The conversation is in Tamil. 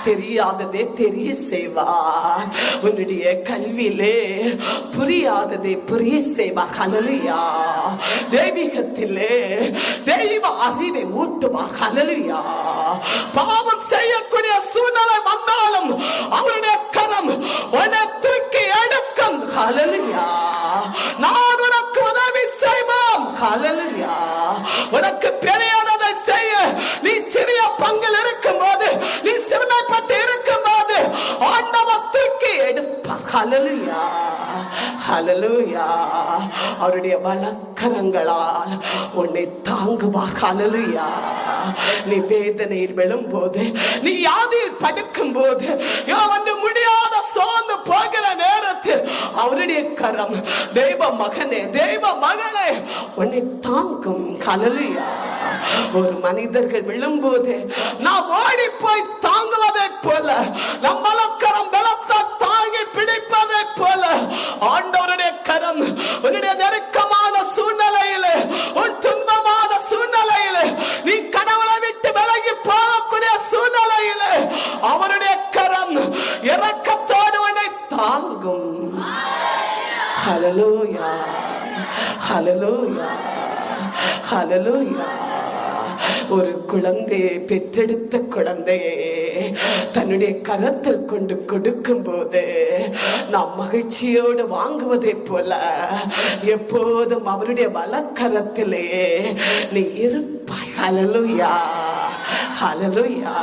தெரியாததே தெரிய செய்வார். உன்னுடைய கல்வியிலே புரியாததை புரிய செய்வார். ஹல்லேலூயா. தெய்வீகத்திலே தெய்வ அறிவை ஊட்டுவார். ஹல்லேலூயா. பாவம் செய்யக்கூடிய சூழ்நிலை வந்தாலும் அவருடைய கரம் உன்னை தூக்கி எடுக்கும். ஹல்லேலூயா. நான் உனக்கு உதவி செய்வோம். ஹல்லேலூயா. உனக்கு பெரியதை செய்ய நீ சிறிய பங்கில் இருக்கும் போது, நீ சிறுமைப்பட்டு இருக்கும் போது ஆண்டவர் தூக்கி எடுப்பார். ஹல்லேலூயா. ஹல்லேலூயா. அவருடைய வலக்கரங்களால் உன்னை தாங்குவார். ஹல்லேலூயா. நீ வேதனையில் விழும்போது, நீ யாதியில் படுக்கும் போது, வந்து முடியாத சோர்ந்து போகிற நேரத்தில் அவருடைய கரம் தெய்வ மகனே, தெய்வ மகளே உன்னை தாங்கும். ஹல்லேலூயா. ஒரு மனிதர்கள் விழும்போது நாம் ஓடி போய் தாங்குவதை போல, நம் வலக்கரம் பலத்தை தாங்கி பிடிப்பதை போல ஆண்டவருடைய கரம் உன்னுடைய நெருக்கமான சூழ்நிலையிலே, உன் துன்பமான சூழ்நிலையிலே, நீ கடவுளை விட்டு விலகி போகக்கூடிய சூழ்நிலையிலே அவருடைய கரம் இரக்கத்தோடு உன்னை தாங்கும். ஹல்லேலூயா. ஹல்லேலூயா. ஹல்லேலூயா. ஒரு குழந்தையை, பெற்றெடுத்த குழந்தையை தன்னுடைய கரத்தில் கொண்டு கொடுக்கும் போது நாம் மகிழ்ச்சியோடு வாங்குவதை போல எப்போதும் அவருடைய வலக்கரத்திலே நீ இருப்பாய். ஹல்லேலூயா. ஹல்லேலூயா.